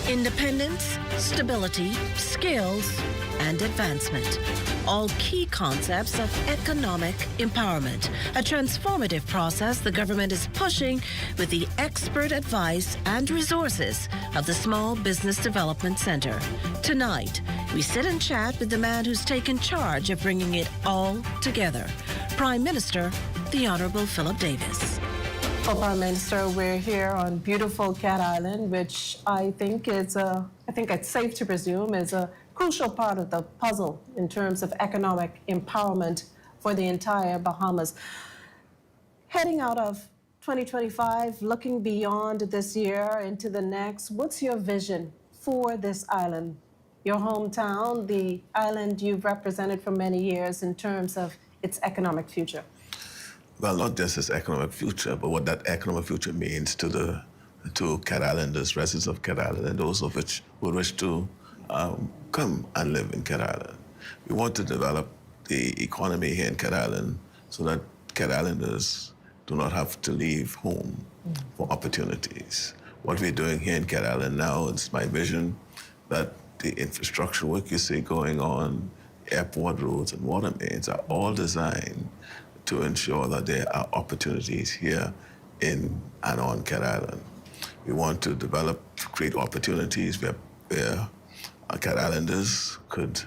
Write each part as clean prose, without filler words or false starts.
Independence, stability, skills, and advancement. All key concepts of economic empowerment. A transformative process the government is pushing with the expert advice and resources of the Small Business Development Center. Tonight, we sit and chat with the man who's taken charge of bringing it all together. Prime Minister, the Honorable Philip Davis. Well, Prime Minister, we're here on beautiful Cat Island, which I think it's safe to presume is a crucial part of the puzzle in terms of economic empowerment for the entire Bahamas. Heading out of 2025, looking beyond this year into the next, what's your vision for this island, your hometown, the island you've represented for many years in terms of its economic future? Well, not just its economic future, but what that economic future means to Cat Islanders, residents of Cat Island, and those of which who wish to come and live in Cat Island. We want to develop the economy here in Cat Island so that Cat Islanders do not have to leave home for opportunities. What we're doing here in Cat Island now, it's my vision that the infrastructure work you see going on, airport roads and water mains are all designed to ensure that there are opportunities here in and on Cat Island. We want to create opportunities where Cat Islanders could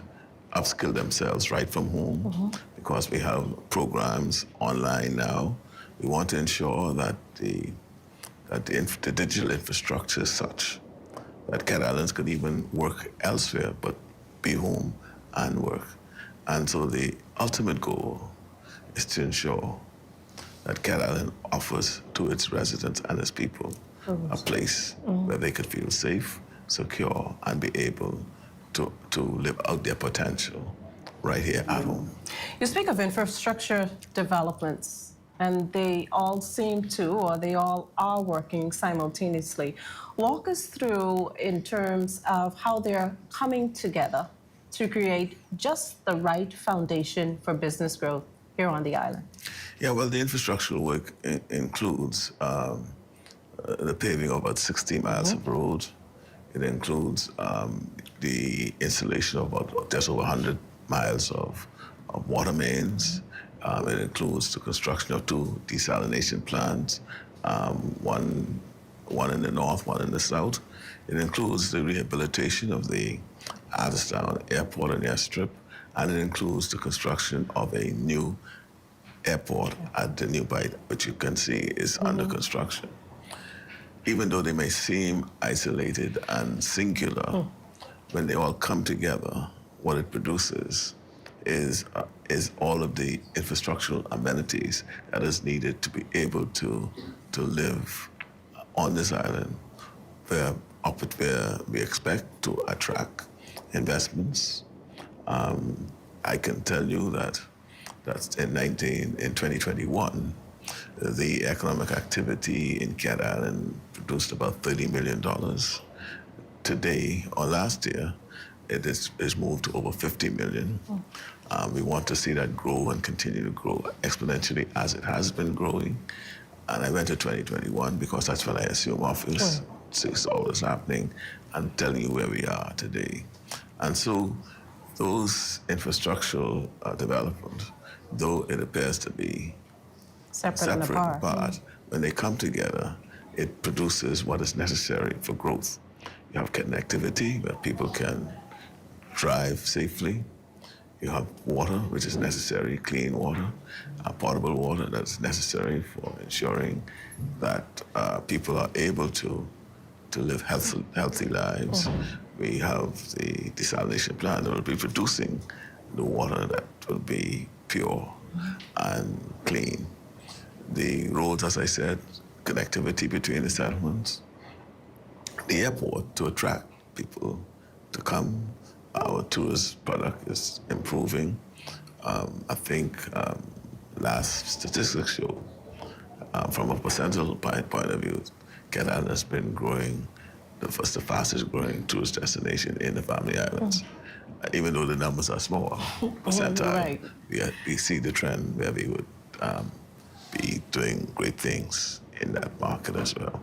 upskill themselves right from home because we have programs online now. We want to ensure that the digital infrastructure is such that Cat Islanders could even work elsewhere but be home and work. And so the ultimate goal is to ensure that Cat Island offers to its residents and its people a place where they could feel safe, secure, and be able to live out their potential right here at home. You speak of infrastructure developments, and they all seem to, or they all are working simultaneously. Walk us through in terms of how they're coming together to create just the right foundation for business growth here on the island. Yeah, well, the infrastructural work includes the paving of about 60 miles of road. It includes the installation of about just over 100 miles of water mains. It includes the construction of 2 desalination plants, one in the north, one in the south. It includes the rehabilitation of the Adderstown Airport and Airstrip, and it includes the construction of a new airport at the new bite, which you can see is under construction. Even though they may seem isolated and singular, when they all come together, what it produces is all of the infrastructural amenities that is needed to be able to live on this island, where we expect to attract investments. I can tell you that in 2021, the economic activity in Cat Island produced about $30 million. Today, or last year, it is moved to over $50 million. We want to see that grow and continue to grow exponentially as it has been growing. And I went to 2021 because that's when I assumed office. So it's always happening and telling you where we are today. And so those infrastructural development, though it appears to be Separate and apart. When they come together, it produces what is necessary for growth. You have connectivity where people can drive safely. You have water, which is necessary, clean water, potable water that's necessary for ensuring that people are able to live healthy lives. We have the desalination plant that will be producing the water that will be pure and clean. The roads, as I said, connectivity between the settlements. The airport to attract people to come. Our tourist product is improving. I think last statistics show, from a percentage point of view, Cat Island has been growing, the fastest growing tourist destination in the Family Islands. Even though the numbers are small, percentile, we see the trend where we would be doing great things in that market as well.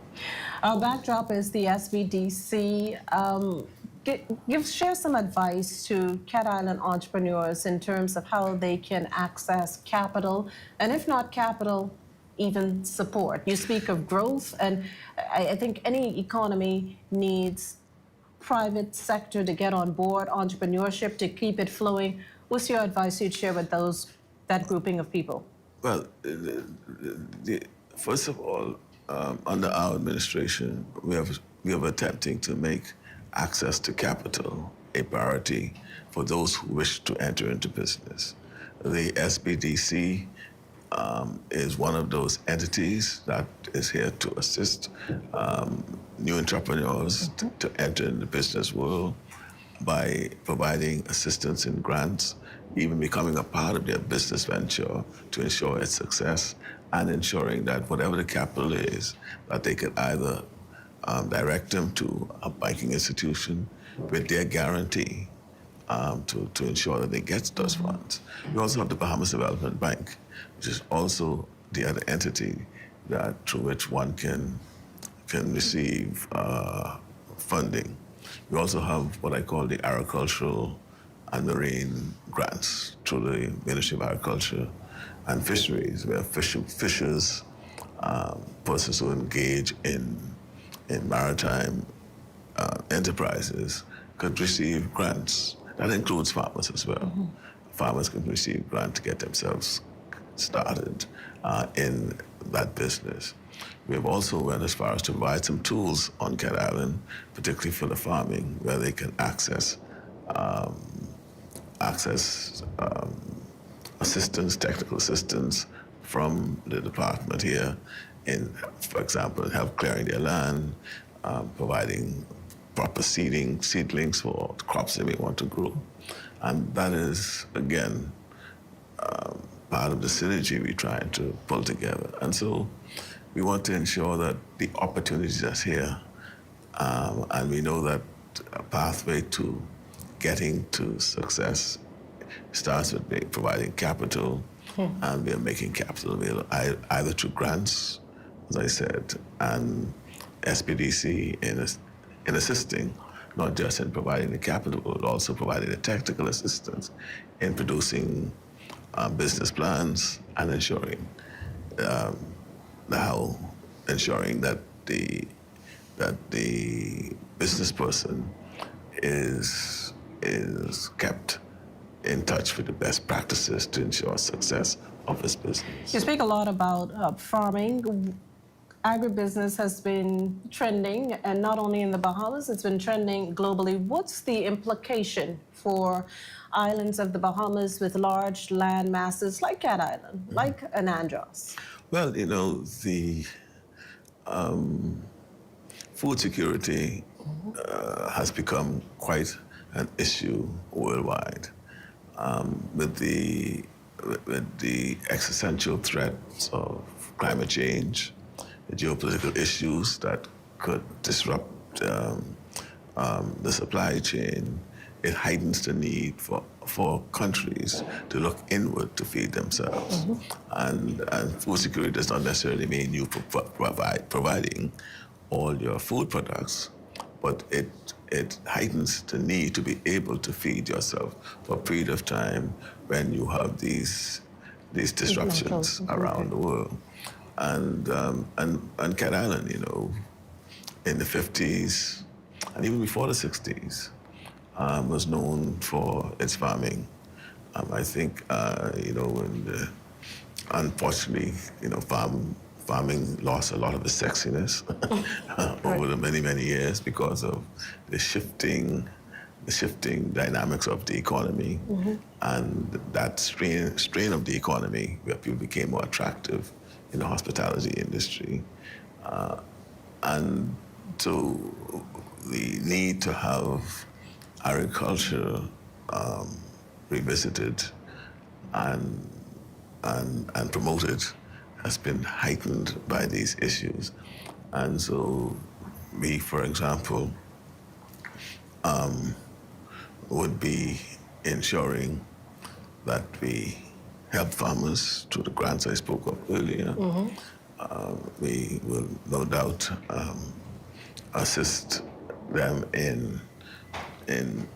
Our backdrop is the SBDC. Share some advice to Cat Island entrepreneurs in terms of how they can access capital, and if not capital, even support. You speak of growth, and I think any economy needs private sector to get on board, entrepreneurship to keep it flowing. What's your advice you'd share with that grouping of people? Well, first of all, under our administration, we have attempting to make access to capital a priority for those who wish to enter into business. The SBDC is one of those entities that is here to assist new entrepreneurs to enter in the business world by providing assistance in grants, even becoming a part of their business venture to ensure its success, and ensuring that whatever the capital is, that they can either direct them to a banking institution with their guarantee to ensure that they get those funds. We also have the Bahamas Development Bank, which is also the other entity that through which one can receive funding. We also have what I call the agricultural and marine grants through the Ministry of Agriculture and Fisheries, where fishers, persons who engage in maritime enterprises could receive grants. That includes farmers as well. Farmers can receive grants to get themselves started in that business. We have also went as far as to provide some tools on Cat Island, particularly for the farming, where they can access assistance, technical assistance from the department here in, for example, help clearing their land, providing proper seedlings for crops they may want to grow. And that is, again, part of the synergy we're trying to pull together. And so we want to ensure that the opportunities are here, and we know that a pathway to getting to success starts with providing capital, and we are making capital available either through grants, as I said, and SBDC in assisting, not just in providing the capital, but also providing the technical assistance in producing business plans and ensuring that the business person is kept in touch with the best practices to ensure success of his business. You speak a lot about farming. Agribusiness has been trending, and not only in the Bahamas, it's been trending globally. What's the implication for islands of the Bahamas with large land masses like Cat Island, like Anandros? Well, you know, the food security has become quite an issue worldwide. With the existential threats of climate change, the geopolitical issues that could disrupt the supply chain, it heightens the need for countries to look inward to feed themselves. And food security does not necessarily mean you providing all your food products, but it heightens the need to be able to feed yourself for a period of time when you have these disruptions around the world. And Cat Island, you know, in the 50s and even before the 60s, was known for its farming. I think, you know, unfortunately, you know, farming lost a lot of its sexiness over the many years because of the shifting dynamics of the economy, and that strain of the economy, where people became more attractive in the hospitality industry, and so the need to have agriculture revisited and promoted has been heightened by these issues. And so we, for example, would be ensuring that we help farmers through the grants I spoke of earlier, We will no doubt assist them in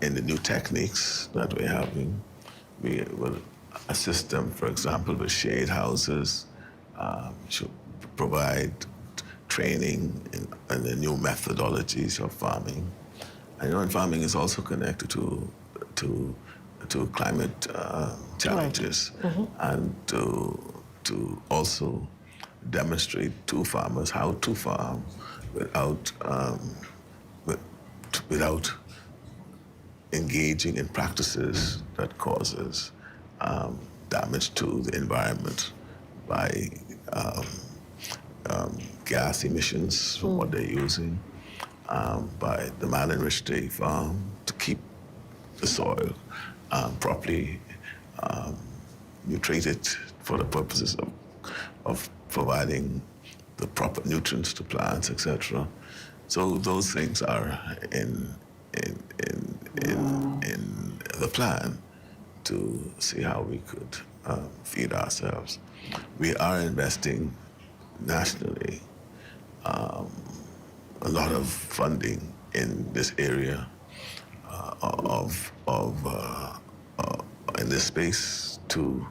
the new techniques that we're having. We will assist them, for example, with shade houses, should provide training in the new methodologies of farming. And farming is also connected to climate challenges, and to also demonstrate to farmers how to farm without engaging in practices that causes damage to the environment by gas emissions from what they're using, by the manner in which they farm to keep the soil properly nutrited for the purposes of providing the proper nutrients to plants, etc. So those things are in the plan to see how we could feed ourselves. We are investing nationally a lot of funding in this area in this space to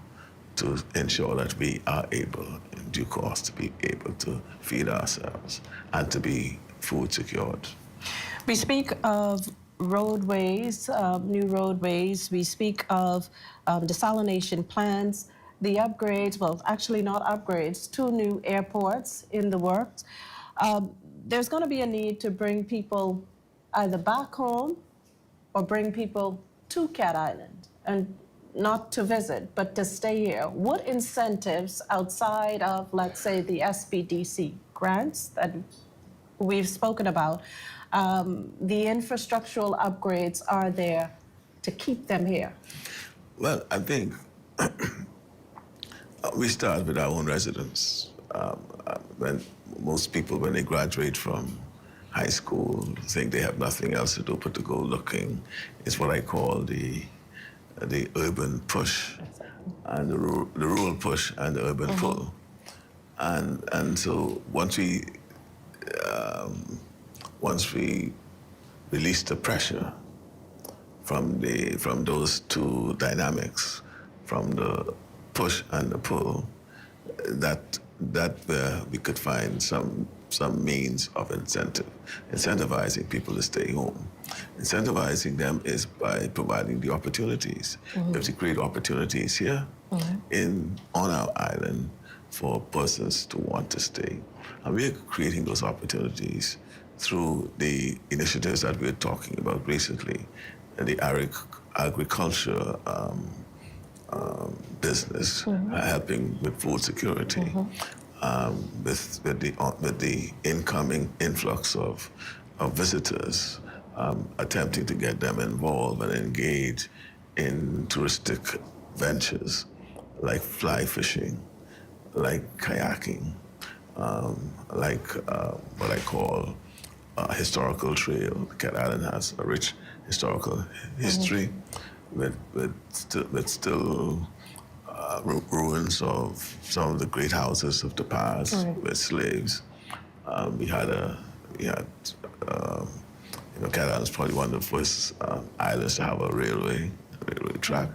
ensure that we are able, in due course, to be able to feed ourselves and to be food secured. We speak of roadways, new roadways. We speak of desalination plants, the upgrades, well, actually not upgrades, 2 new airports in the works. There's going to be a need to bring people either back home or bring people to Cat Island, and not to visit, but to stay here. What incentives outside of, let's say, the SBDC grants that we've spoken about, the infrastructural upgrades are there to keep them here? Well, I think we start with our own residents. When most people, when they graduate from high school, think they have nothing else to do but to go looking. It's what I call the urban push, and the rural push and the urban pull. And so once we release the pressure from those two dynamics, from the push and the pull, that we could find some means of incentivizing people to stay home. Incentivizing them is by providing the opportunities. We have to create opportunities here on our island for persons to want to stay. And we're creating those opportunities through the initiatives that we're talking about recently, the agriculture business, helping with food security, with the incoming influx of visitors, attempting to get them involved and engage in touristic ventures like fly fishing, like kayaking, like what I call historical trail. Cat Island has a rich historical history with still ruins of some of the great houses of the past with slaves. Cat Island is probably one of the first islands to have a railway track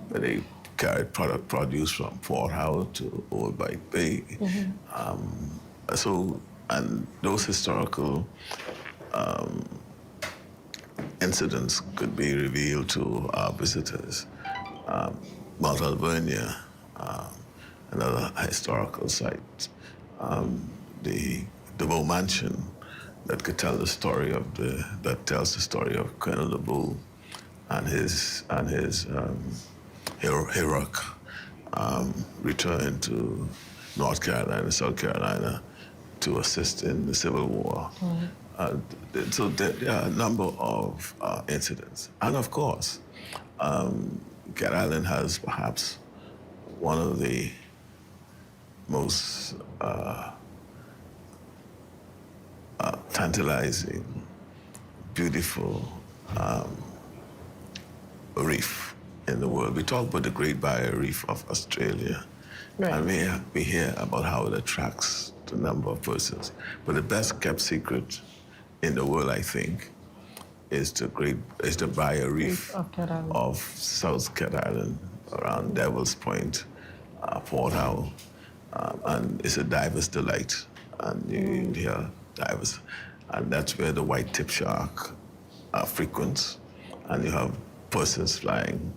where they carried produce from Fort Howard to Old White Bay. And those historical incidents could be revealed to our visitors. Mount Alvernia, another historical site. The DeVoe Mansion that could tell the story that tells the story of Colonel DeVoe and his heroic return to North Carolina, South Carolina, to assist in the Civil War. So there are a number of incidents. And of course, Cat Island has perhaps one of the most tantalizing, beautiful reef in the world. We talk about the Great Barrier Reef of Australia, and we hear about how it attracts the number of persons. But the best kept secret in the world, I think, is the barrier reef Of Cat Island. of South Cat Island, around Devil's Point, Port Howe, and it's a diver's delight. And you hear divers, and that's where the white tip shark frequents, and you have persons flying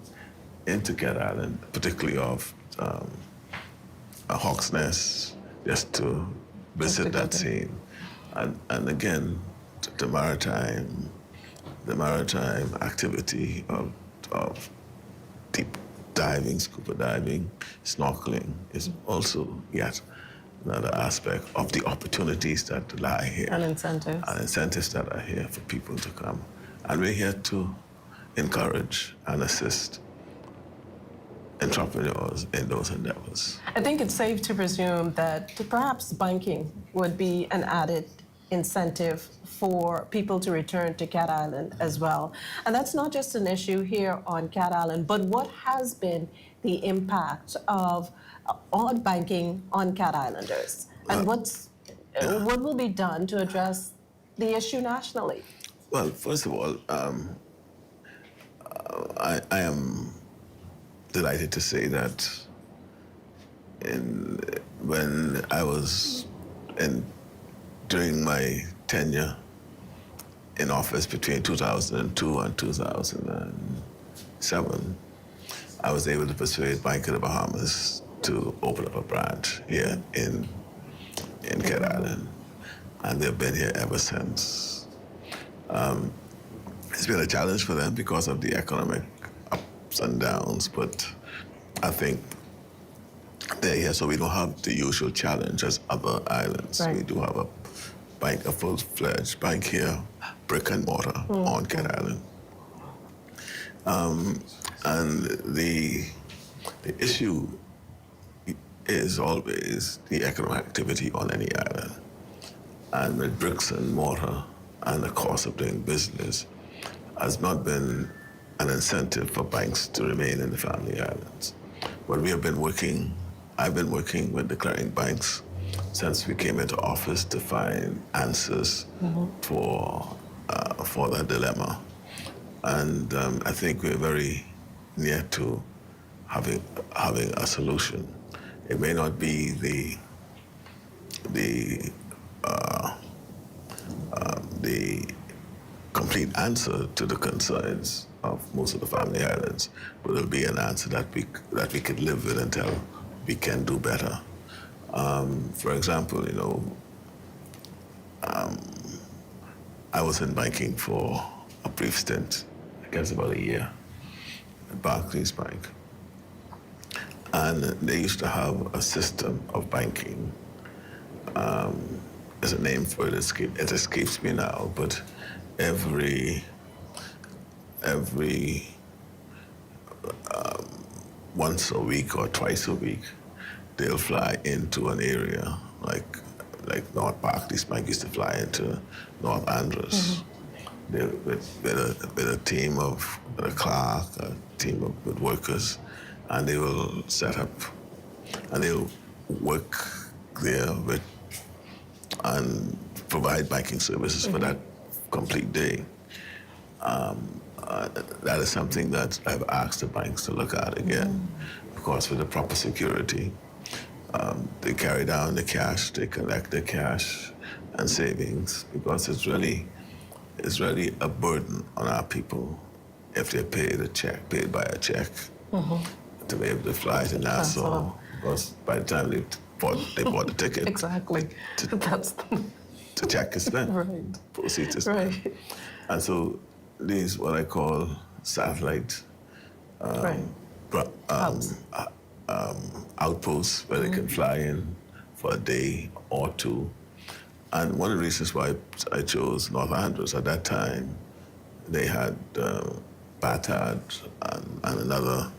into Cat Island, particularly off a Hawk's Nest, just to visit that scene. And again, the maritime activity of deep diving, scuba diving, snorkeling is also yet another aspect of the opportunities that lie here. And incentives. And incentives that are here for people to come. And we're here to encourage and assist entrepreneurs in those endeavors. I think it's safe to presume that perhaps banking would be an added incentive for people to return to Cat Island as well. And that's not just an issue here on Cat Island, but what has been the impact of on banking on Cat Islanders? And what will be done to address the issue nationally? Well, first of all, I am delighted to say that when I was during my tenure in office between 2002 and 2007, I was able to persuade Bank of the Bahamas to open up a branch here in Cat Island, and they've been here ever since. It's been a challenge for them because of the economic ups and downs, but I think they're here, so we don't have the usual challenge as other islands. Right. We do have a full-fledged bank here, brick and mortar on Cat Island. And the issue is always the economic activity on any island. And with bricks and mortar and the cost of doing business has not been an incentive for banks to remain in the family islands. But I've been working with the clearing banks since we came into office to find answers for that dilemma. And I think we're very near to having a solution. It may not be the complete answer to the concerns of most of the family islands, but it'll be an answer that we could live with until we can do better. For example, I was in banking for a brief stint, I guess about a year, at Barclays Bank. And they used to have a system of banking. There's a name for it, it escapes me now, but every once a week or twice a week, they'll fly into an area like North Barclays Bank used to fly into North Andros. With a team of a clerk, a team with workers, and they will set up and they'll work there and provide banking services for that complete day. That is something that I've asked the banks to look at again, because with the proper security, they carry down the cash, they collect the cash and savings, because it's really a burden on our people if they're paid by a check to be able to fly to Nassau, because by the time they bought the ticket, Exactly. the check is spent, Right. proceeds is spent. Right. And so these what I call satellite outposts where they can fly in for a day or two. And one of the reasons why I chose North Andros at that time, they had Batad and another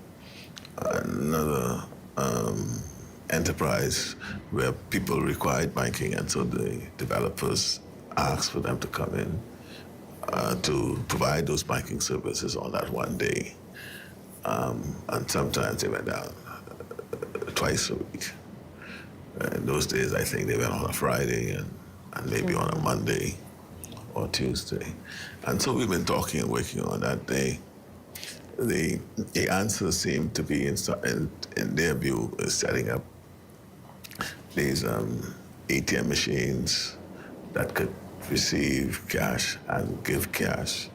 enterprise where people required banking, and so the developers asked for them to come in to provide those banking services on that one day. And sometimes they went down twice a week. In those days, I think they went on a Friday and maybe on a Monday or Tuesday. And so we've been talking and working on that. The answer seemed to be, in their view, is setting up these ATM machines that could receive cash and give cash.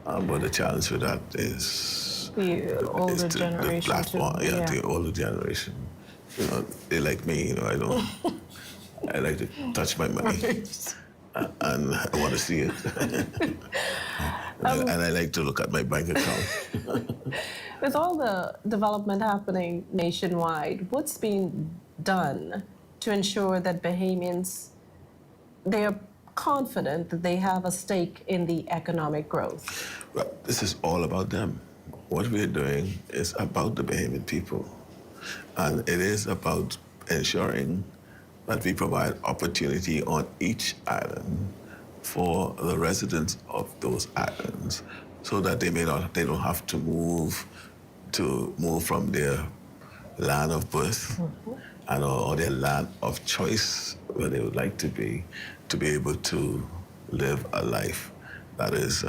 But the challenge with that is The older generation. the platform. The older generation. You know, they like me. You know, I don't. I like to touch my money, and I want to see it. And I like to look at my bank account. With all the development happening nationwide, what's being done to ensure that Bahamians, they are confident that they have a stake in the economic growth? Well, this is all about them. What we're doing is about the Bahamian people. And it is about ensuring that we provide opportunity on each island for the residents of those islands so that they don't have to move from their land of birth or their land of choice where they would like to be able to live a life that is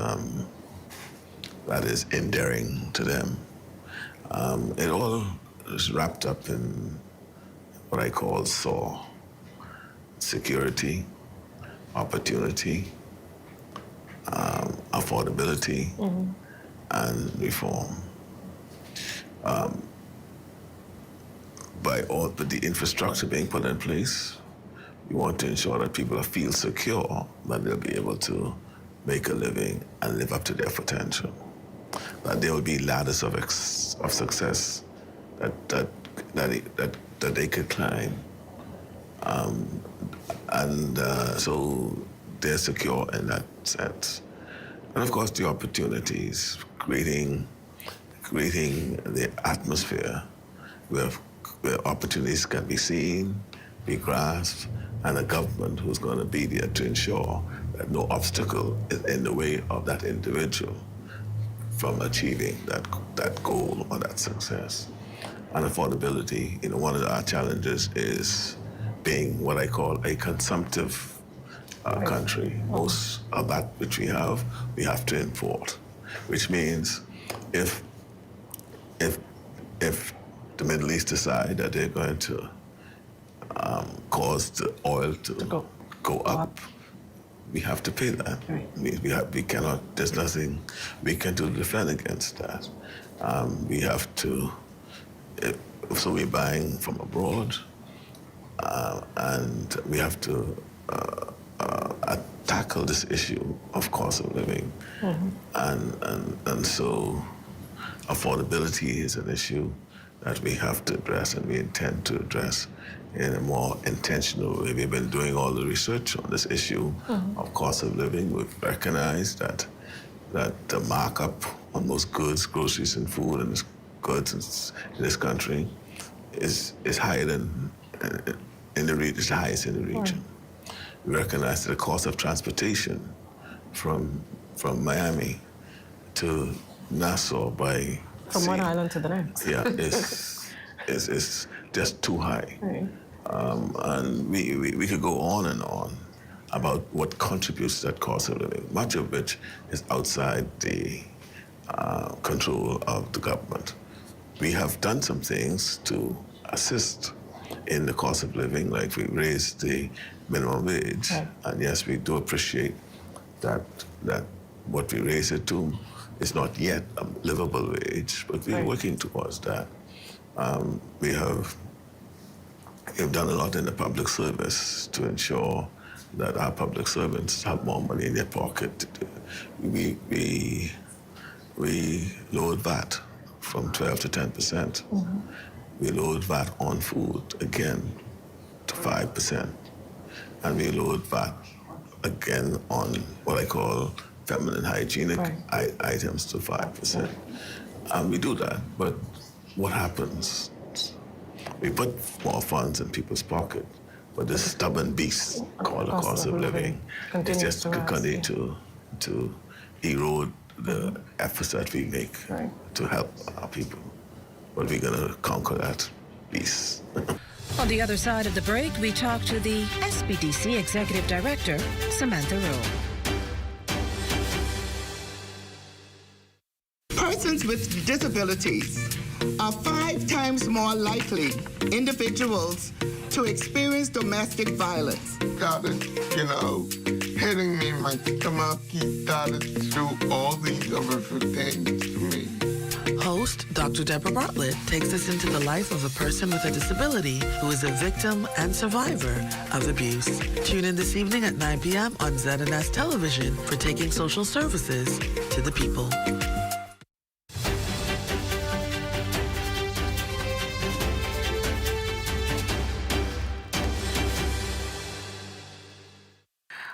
endearing to them. It all is wrapped up in what I call SOAR: security, opportunity, affordability, and reform. By all the infrastructure being put in place, we want to ensure that people feel secure that they'll be able to make a living and live up to their potential. That there will be ladders of success that they could climb, so they're secure in that sense. And of course, the opportunities, creating the atmosphere where opportunities can be seen, be grasped, and a government who's going to be there to ensure that no obstacle is in the way of that individual from achieving that goal or that success. And affordability, one of our challenges is being what I call a consumptive country. Most of that which we have to import, which means if the Middle East decide that they're going to cause the oil to go up, we have to pay that. Right. We cannot. There's nothing we can do to defend against that. We have to. So we're buying from abroad, and we have to tackle this issue of cost of living, and so affordability is an issue that we have to address, and we intend to address in a more intentional way. We've been doing all the research on this issue of cost of living. We've recognized that the markup on most goods, groceries and food and goods in this country is higher than in the region. It's the highest in the region. We recognize that the cost of transportation from Miami to Nassau by From one island to the next. is just too high. Right. And we could go on and on about what contributes to that cost of living, much of which is outside the control of the government. We have done some things to assist in the cost of living, like we raised the minimum wage. Right. And yes, we do appreciate that what we raise it to is not yet a livable wage, but we're working towards that. We've done a lot in the public service to ensure that our public servants have more money in their pocket. We lowered VAT from 12 to 10%. We lowered VAT on food again to 5%. And we lowered VAT again on what I call feminine hygienic items to 5%. And we do that, but what happens? We put more funds in people's pocket, but this stubborn beast called the cost of living is just continue to erode the efforts that we make to help our people. But we're going to conquer that beast. On the other side of the break, we talk to the SBDC Executive Director, Samantha Rowe. Persons with disabilities are 5 times more likely individuals to experience domestic violence. Started, hitting me in my stomach. He started to do all these horrific things to me. Host Dr. Deborah Bartlett takes us into the life of a person with a disability who is a victim and survivor of abuse. Tune in this evening at 9 p.m. on ZNS Television for Taking Social Services to the People.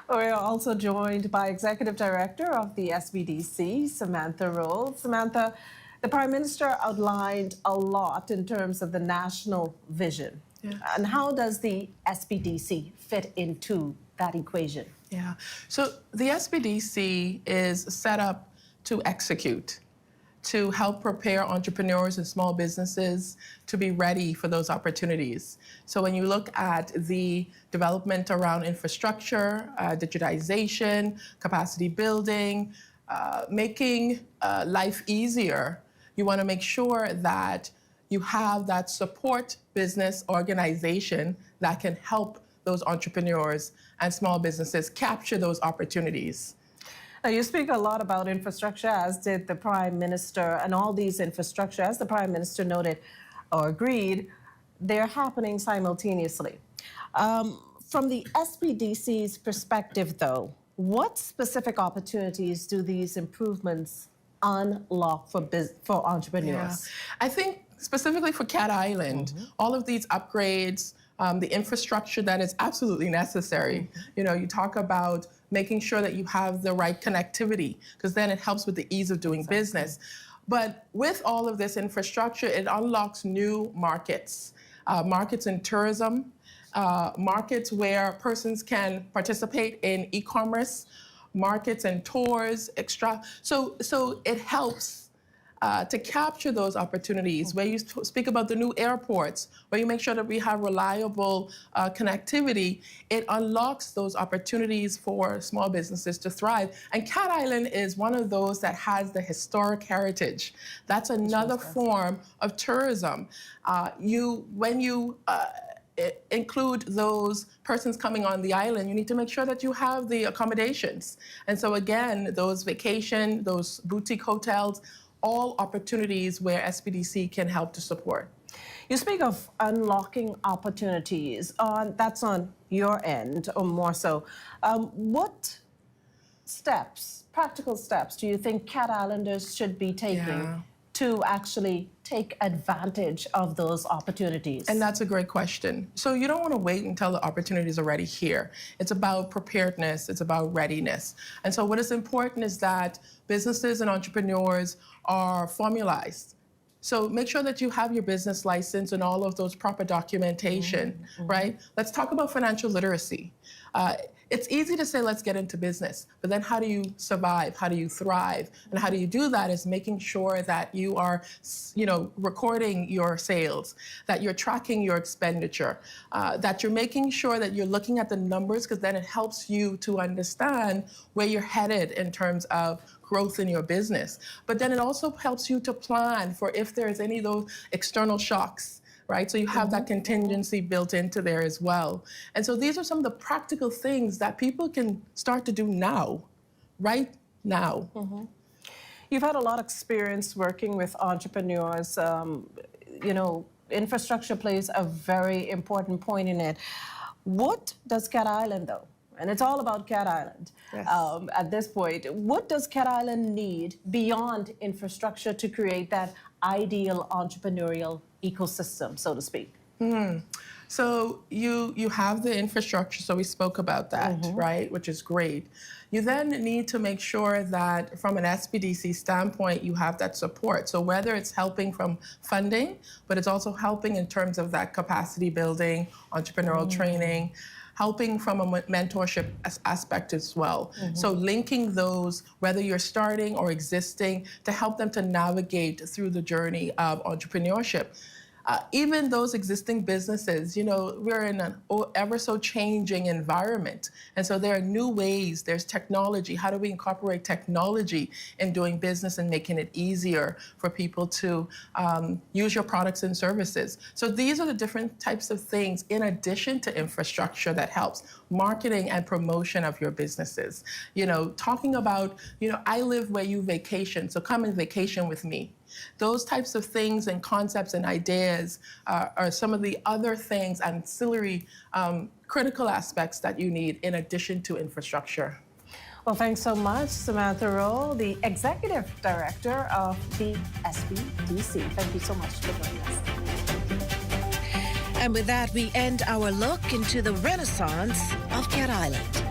We're also joined by Executive Director of the SBDC, Samantha Rowe. Samantha, the Prime Minister outlined a lot in terms of the national vision. Yeah. And how does the SBDC fit into that equation? Yeah. So the SBDC is set up to execute, to help prepare entrepreneurs and small businesses to be ready for those opportunities. So when you look at the development around infrastructure, digitization, capacity building, making life easier, you want to make sure that you have that support business organization that can help those entrepreneurs and small businesses capture those opportunities. Now, you speak a lot about infrastructure, as did the Prime Minister, and all these infrastructure, as the Prime Minister noted or agreed, they're happening simultaneously. From the SBDC's perspective, though, what specific opportunities do these improvements unlock for entrepreneurs? Yeah. I think specifically for Cat Island, all of these upgrades, the infrastructure that is absolutely necessary. You talk about making sure that you have the right connectivity, because then it helps with the ease of doing business. But with all of this infrastructure, it unlocks new markets, markets in tourism, markets where persons can participate in e-commerce, markets and tours, extra. So it helps to capture those opportunities, where you speak about the new airports, where you make sure that we have reliable connectivity. It unlocks those opportunities for small businesses to thrive. And Cat Island is one of those that has the historic heritage. That's another form of tourism. When you include those persons coming on the island, you need to make sure that you have the accommodations. And so again, those vacation, those boutique hotels, all opportunities where SBDC can help to support. You speak of unlocking opportunities. That's on your end, or more so. What steps, practical steps, do you think Cat Islanders should be taking to actually take advantage of those opportunities? And that's a great question. So you don't want to wait until the opportunity is already here. It's about preparedness. It's about readiness. And so what is important is that businesses and entrepreneurs are formalized. So make sure that you have your business license and all of those proper documentation, right? Let's talk about financial literacy. It's easy to say, let's get into business, but then how do you survive? How do you thrive? And how do you do that is making sure that you are, recording your sales, that you're tracking your expenditure, that you're making sure that you're looking at the numbers, because then it helps you to understand where you're headed in terms of growth in your business. But then it also helps you to plan for if there's any of those external shocks, right? So you have that contingency built into there as well. And so these are some of the practical things that people can start to do now, right now. You've had a lot of experience working with entrepreneurs. Infrastructure plays a very important point in it. What does Cat Island, though? And it's all about Cat Island at this point. What does Cat Island need beyond infrastructure to create that ideal entrepreneurial ecosystem, so to speak? So you have the infrastructure, so we spoke about that, right, which is great. You then need to make sure that from an SBDC standpoint, you have that support. So whether it's helping from funding, but it's also helping in terms of that capacity building, entrepreneurial training, helping from a mentorship aspect as well. So linking those, whether you're starting or existing, to help them to navigate through the journey of entrepreneurship. Even those existing businesses, we're in an ever so changing environment. And so there are new ways, there's technology. How do we incorporate technology in doing business and making it easier for people to use your products and services? So these are the different types of things in addition to infrastructure that helps marketing and promotion of your businesses. Talking about, I live where you vacation, so come and vacation with me. Those types of things and concepts and ideas are some of the other things, ancillary critical aspects that you need in addition to infrastructure. Well, thanks so much, Samantha Rowe, the Executive Director of the SBDC. Thank you so much for joining us. And with that, we end our look into the renaissance of Cat Island.